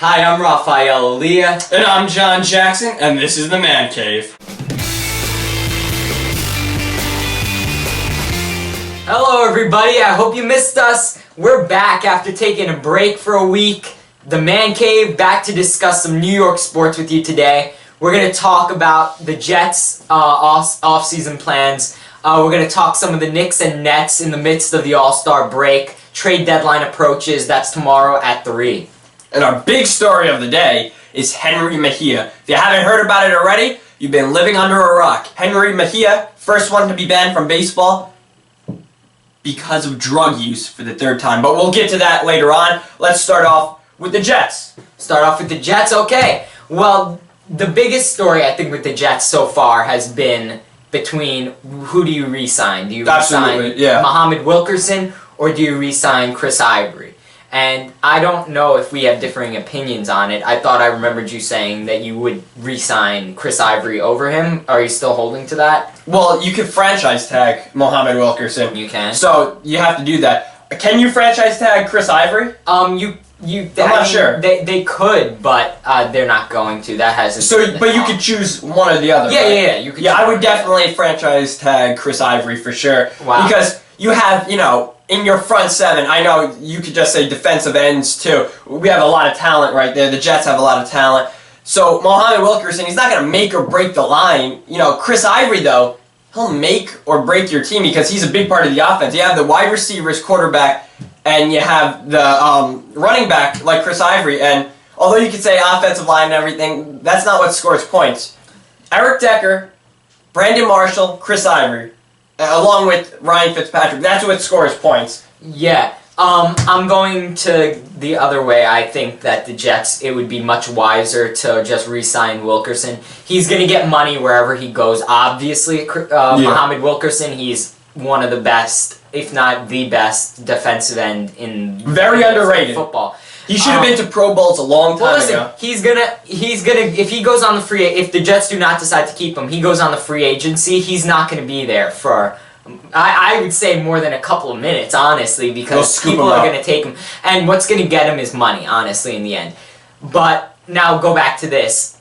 Hi, I'm Raphael Aaliyah. And I'm John Jackson, and this is the Mancave. Hello everybody, I hope you missed us. We're back after taking a break for a week. The Mancave, back to discuss some New York sports with you today. We're going to talk about the Jets' off-season plans. We're going to talk some of the Knicks and Nets in the midst of the All-Star break. Trade deadline approaches, that's tomorrow at 3. And our big story of the day is Jenrry Mejia. If you haven't heard about it already, you've been living under a rock. Jenrry Mejia, first one to be banned from baseball because of drug use for the 3rd time. But we'll get to that later on. Let's start off with the Jets. Start off with the Jets? Okay. Well, the biggest story, I think, with the Jets so far has been between who do you re-sign? Do you re-sign Muhammad Wilkerson or do you re-sign Chris Ivory? And I don't know if we have differing opinions on it. I thought I remembered you saying that you would re-sign Chris Ivory over him. Are you still holding to that? Well, you could franchise tag Muhammad Wilkerson. You can. So you have to do that. Can you franchise tag Chris Ivory? I'm not sure. They could, but they're not going to. That hasn't. So, but you could choose one or the other. Yeah, right? yeah. You could. Yeah, I would definitely franchise tag Chris Ivory for sure. Wow. Because you have, in your front 7, I know you could just say defensive ends too. We have a lot of talent right there. The Jets have a lot of talent. So Muhammad Wilkerson, he's not going to make or break the line. Chris Ivory, though, he'll make or break your team because he's a big part of the offense. You have the wide receivers, quarterback, and you have the running back like Chris Ivory. And although you could say offensive line and everything, that's not what scores points. Eric Decker, Brandon Marshall, Chris Ivory, along with Ryan Fitzpatrick. That's what scores points. Yeah. I'm going to the other way. I think that the Jets, it would be much wiser to just re-sign Wilkerson. He's going to get money wherever he goes. Obviously, Muhammad Wilkerson, he's one of the best, if not the best, defensive end in very underrated football. He should have been to Pro Bowls a long time ago. He's gonna if he goes on the if the Jets do not decide to keep him, he goes on the free agency. He's not gonna be there for I would say more than a couple of minutes, honestly, because people are gonna take him. And what's gonna get him is money, honestly, in the end. But now go back to this.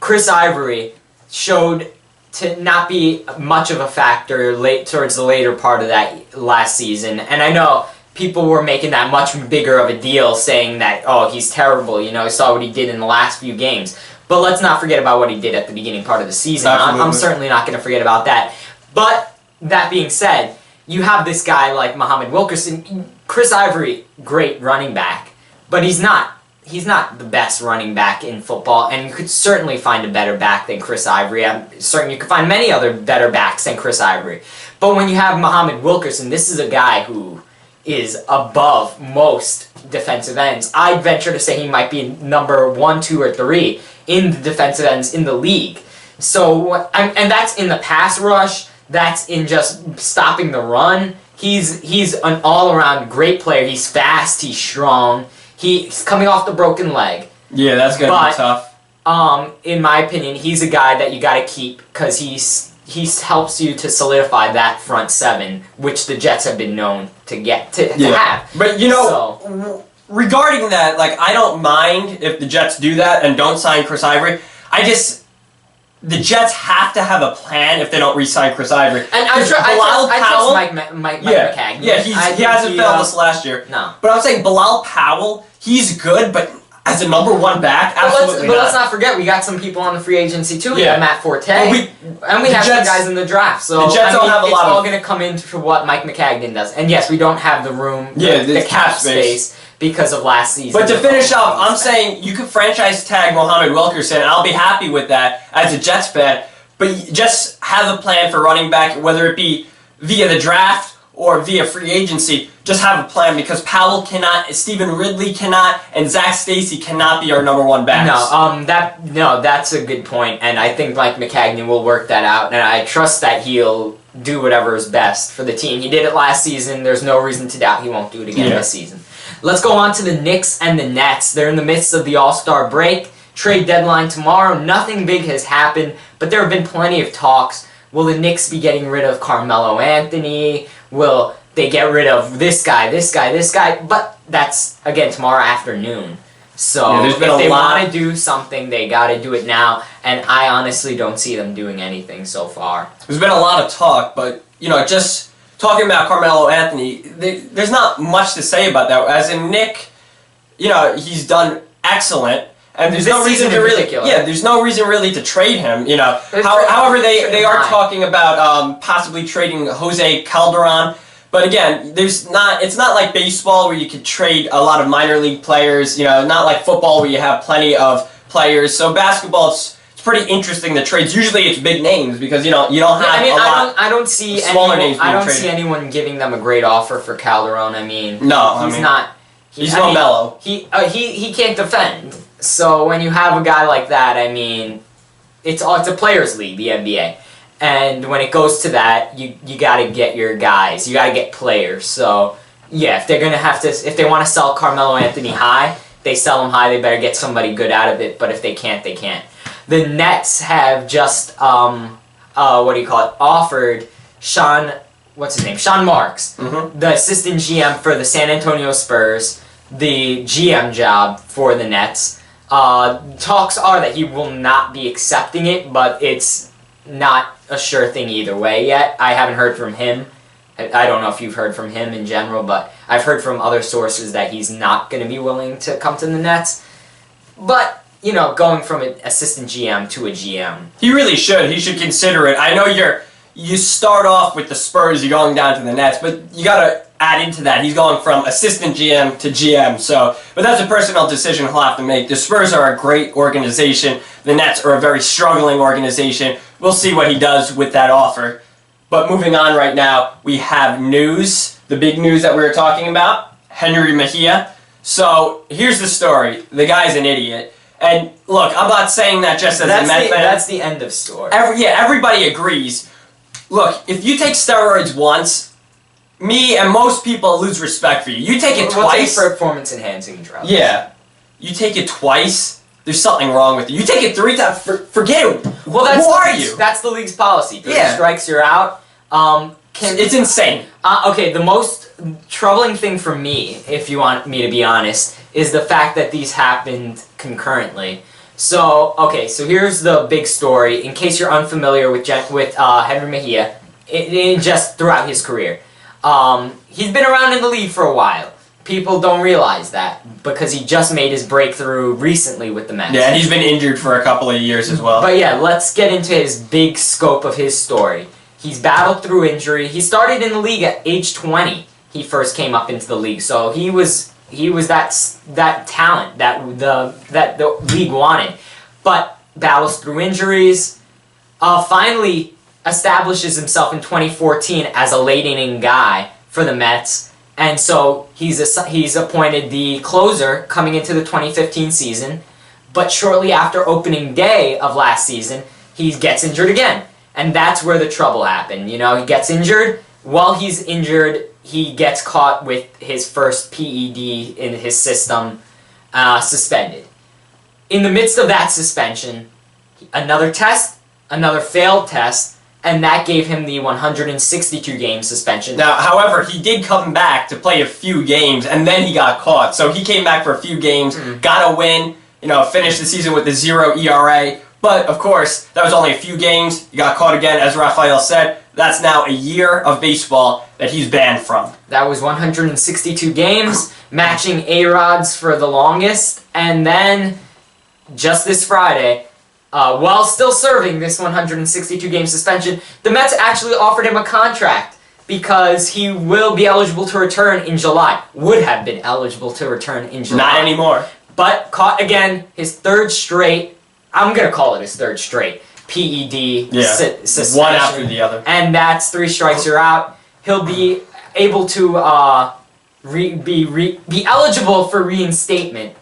Chris Ivory showed to not be much of a factor towards the later part of that last season, and I know people were making that much bigger of a deal, saying that, oh, he's terrible, saw what he did in the last few games. But let's not forget about what he did at the beginning part of the season. I'm certainly not going to forget about that. But that being said, you have this guy like Muhammad Wilkerson, Chris Ivory, great running back, but he's not the best running back in football, and you could certainly find a better back than Chris Ivory. I'm certain you could find many other better backs than Chris Ivory. But when you have Muhammad Wilkerson, this is a guy who is above most defensive ends. I'd venture to say he might be number 1, 2, or 3 in the defensive ends in the league. So, and that's in the pass rush. That's in just stopping the run. He's an all-around great player. He's fast. He's strong. He's coming off the broken leg. Yeah, that's gonna be tough. In my opinion, he's a guy that you got to keep because he helps you to solidify that front 7, which the Jets have been known to have. But regarding that, I don't mind if the Jets do that and don't sign Chris Ivory. The Jets have to have a plan if they don't re-sign Chris Ivory. And I trust Mike Mancave. Yeah, he hasn't failed us last year. No. But I'm saying Bilal Powell, he's good, but as a number 1 back, absolutely But let's not forget, we got some people on the free agency too. We have Matt Forte, and we have some guys in the draft. So the Jets don't have a lot it's all going to come into what Mike McCagnon does. And yes, we don't have the room, the cap space because of last season. But to finish up, I'm saying you could franchise tag Muhammad Wilkerson, and I'll be happy with that as a Jets fan. But just have a plan for running back, whether it be via the draft or via free agency. Just have a plan because Powell cannot, Stephen Ridley cannot, and Zach Stacy cannot be our number 1 backs. That's a good point, and I think Mike McCagnon will work that out, and I trust that he'll do whatever is best for the team. He did it last season. There's no reason to doubt he won't do it again this season. Let's go on to the Knicks and the Nets. They're in the midst of the All-Star break. Trade deadline tomorrow. Nothing big has happened, but there have been plenty of talks. Will the Knicks be getting rid of Carmelo Anthony? Will they get rid of this guy? But that's, again, tomorrow afternoon. So Yeah, there's been if they a lot. want to do something, they got to do it now. And I honestly don't see them doing anything so far. There's been a lot of talk, but just talking about Carmelo Anthony, there's not much to say about that. As in Nick, he's done excellent. And there's no reason to really, there's no reason really to trade him. However, they are talking about possibly trading Jose Calderon. But again, it's not like baseball where you could trade a lot of minor league players. Not like football where you have plenty of players. So basketball, it's pretty interesting. The trades usually it's big names because you don't have a lot. I don't see smaller names. I don't see anyone giving them a great offer for Calderon. He's not. He's no Melo. He can't defend. So when you have a guy like that, it's a players' league, the NBA, and when it goes to that, you got to get your guys, you got to get players. So yeah, if they want to sell Carmelo Anthony high, they sell him high. They better get somebody good out of it. But if they can't, they can't. The Nets have just offered Sean Marks, the assistant GM for the San Antonio Spurs, the GM job for the Nets. Talks are that he will not be accepting it, but it's not a sure thing either way yet. I haven't heard from him. I don't know if you've heard from him in general, but I've heard from other sources that he's not going to be willing to come to the Nets. But, going from an assistant GM to a GM. He really should. He should consider it. I know you start off with the Spurs, you're going down to the Nets, but you got to add into that. He's going from assistant GM to GM, but that's a personal decision he'll have to make. The Spurs are a great organization. The Nets are a very struggling organization. We'll see what he does with that offer. But moving on right now, we have news. The big news that we were talking about, Jenrry Mejia. So here's the story. The guy's an idiot. And look, I'm not saying that just as a Met fan. That's the end of story. Everybody agrees. Look, if you take steroids once, me and most people lose respect for you. You take it twice. For performance-enhancing drugs. Yeah. You take it twice, there's something wrong with you. You take it 3 times, forget it. Who are you? That's the league's policy. 3 strikes, you're out. It's insane. Okay, the most troubling thing for me, if you want me to be honest, is the fact that these happened concurrently. So here's the big story. In case you're unfamiliar with Jenrry Mejia, just throughout his career. He's been around in the league for a while. People don't realize that because he just made his breakthrough recently with the Mets. Yeah, and he's been injured for a couple of years as well. But yeah, let's get into his big scope of his story. He's battled through injury. He started in the league at age 20. He first came up into the league, so he was that talent that the league wanted. But battles through injuries. Finally establishes himself in 2014 as a late inning guy for the Mets, and so he's appointed the closer coming into the 2015 season. But shortly after opening day of last season, he gets injured again, and that's where the trouble happened. He gets injured. While he's injured, he gets caught with his first PED in his system, suspended. In the midst of that suspension, another failed test. And that gave him the 162-game suspension. Now, however, he did come back to play a few games, and then he got caught. So he came back for a few games, got a win, finished the season with a 0 ERA. But, of course, that was only a few games. He got caught again, as Raphael said. That's now a year of baseball that he's banned from. That was 162 games, matching A-Rod's for the longest. And then, just this Friday, while still serving this 162-game suspension, the Mets actually offered him a contract because he will be eligible to return in July. Would have been eligible to return in July. Not anymore. But caught again, his third straight, I'm going to call it his third straight, PED suspension. One after the other. And that's 3 strikes, you're out. He'll be able to be eligible for reinstatement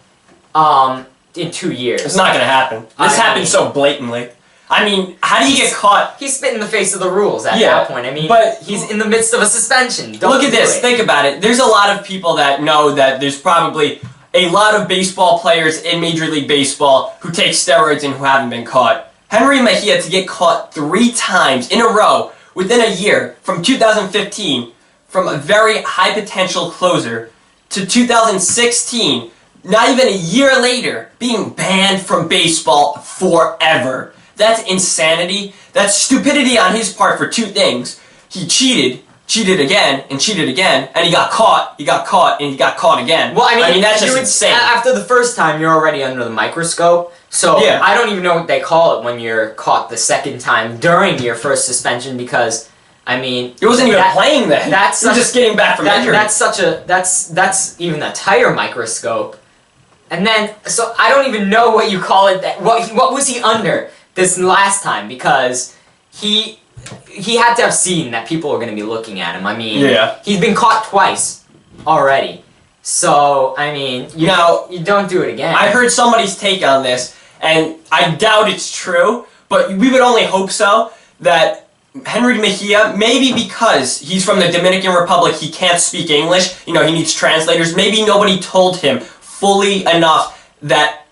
in 2 years. It's not going to happen. This happened so blatantly. How do you get caught? He's spit in the face of the rules at that point. But he's in the midst of a suspension. Look at this. Think about it. There's a lot of people that know that there's probably a lot of baseball players in Major League Baseball who take steroids and who haven't been caught. Jenrry Mejia to get caught 3 times in a row within a year from 2015 from a very high potential closer to 2016 not even a year later, being banned from baseball forever. That's insanity. That's stupidity on his part for two things. He cheated again, and he got caught, and he got caught again. Well, I mean that's just insane. After the first time, you're already under the microscope. So yeah. I don't even know what they call it when you're caught the second time during your first suspension because, I mean... It wasn't even playing then. You're just getting back from injury. That's even a tighter microscope. And then, so I don't even know what you call it. What was he under this last time? Because he had to have seen that people were going to be looking at him. I mean, he's been caught twice already. So, I mean, you don't do it again. I heard somebody's take on this, and I doubt it's true, but we would only hope so, that Jenrry Mejia, maybe because he's from the Dominican Republic, he can't speak English, he needs translators, maybe nobody told him fully enough that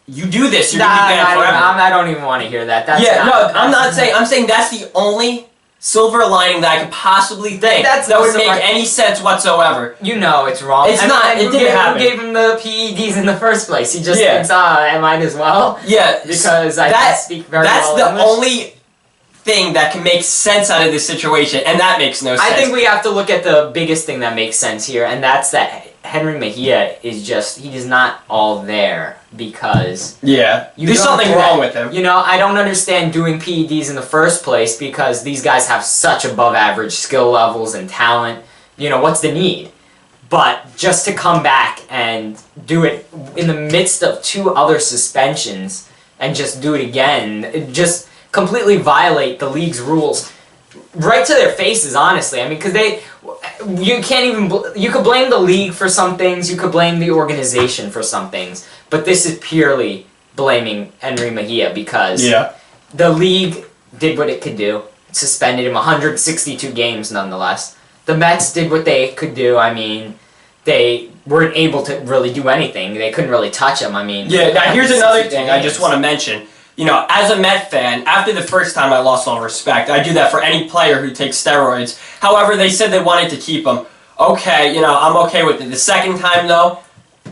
you do this, you're going to be banned forever. I don't even want to hear that. I'm saying that's the only silver lining that I could possibly think that would make any sense whatsoever. You know it's wrong. It's not. It didn't happen. Who gave him the PEDs in the first place? He just thinks, I might as well. Yeah. Because I can speak very well That's the English. only thing that can make sense out of this situation, and that makes no sense. I think we have to look at the biggest thing that makes sense here, and that's that Jenrry Mejia is he's not all there because... there's something wrong with him. I don't understand doing PEDs in the first place because these guys have such above average skill levels and talent. What's the need? But just to come back and do it in the midst of 2 other suspensions and just do it again, just completely violate the league's rules right to their faces, honestly. I mean, because you could blame the league for some things, you could blame the organization for some things, but this is purely blaming Jenrry Mejia because the league did what it could do. It suspended him 162 games nonetheless. The Mets did what they could do. I mean, they weren't able to really do anything. They couldn't really touch him. I mean... now here's another thing I just want to mention. As a Met fan, after the first time I lost all respect. I do that for any player who takes steroids. However, they said they wanted to keep him. Okay, I'm okay with it. The second time, though,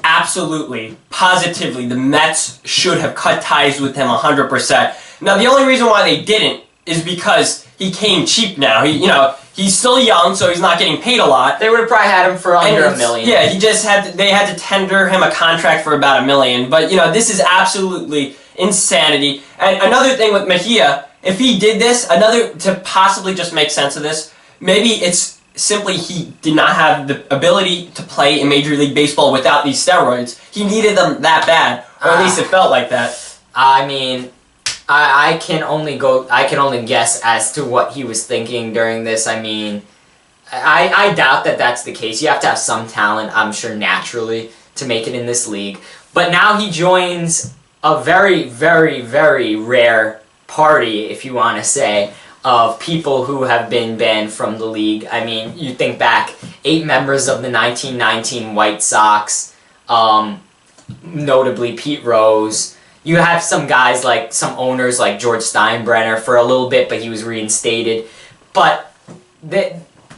absolutely, positively, the Mets should have cut ties with him 100%. Now, the only reason why they didn't is because he came cheap now. He's still young, so he's not getting paid a lot. They would have probably had him for under $1 million. Yeah, they had to tender him a contract for about $1 million. But, this is absolutely insanity. And another thing with Mejia, if he did this, to possibly just make sense of this, maybe it's simply he did not have the ability to play in Major League Baseball without these steroids. He needed them that bad, or at least it felt like that. I mean, I can only guess as to what he was thinking during this. I mean, I doubt that that's the case. You have to have some talent, I'm sure, naturally, to make it in this league. But now he joins a very, very, very rare party, if you want to say, of people who have been banned from the league. I mean, you think back, 8 members of the 1919 White Sox, notably Pete Rose. You have some guys some owners like George Steinbrenner for a little bit, but he was reinstated. But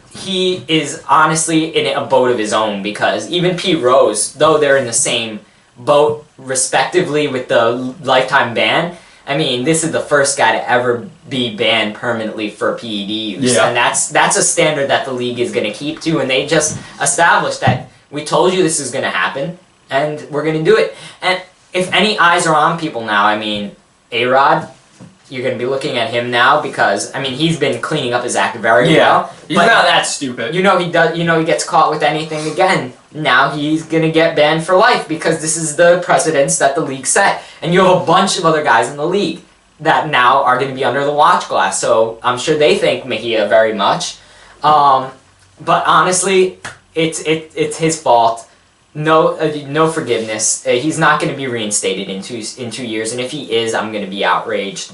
he is honestly in a boat of his own because even Pete Rose, though they're in the same boat respectively with the lifetime ban, I mean, this is the first guy to ever be banned permanently for PED use. And that's a standard that the league is going to keep to, and they just established that we told you this is going to happen, and we're going to do it. And if any eyes are on people now, I mean, A-Rod, you're going to be looking at him now because, I mean, he's been cleaning up his act very well. He's not that stupid. He gets caught with anything again. Now he's going to get banned for life because this is the precedence that the league set. And you have a bunch of other guys in the league that now are going to be under the watch glass. So I'm sure they thank Mejia very much. But honestly, it's his fault. No forgiveness. He's not going to be reinstated in 2 years. And if he is, I'm going to be outraged.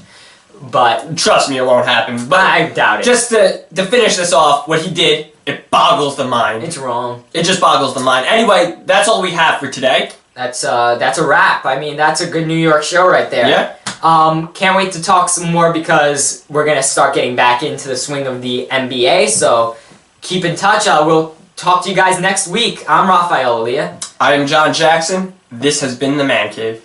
But trust me, it won't happen. But I doubt it. Just to finish this off, what he did, it boggles the mind. It's wrong. It just boggles the mind. Anyway, that's all we have for today. That's a wrap. I mean, that's a good New York show right there. Yeah. Can't wait to talk some more because we're gonna start getting back into the swing of the NBA. So keep in touch. We'll talk to you guys next week. I'm Rafael Elia. I am John Jackson. This has been the Man Cave.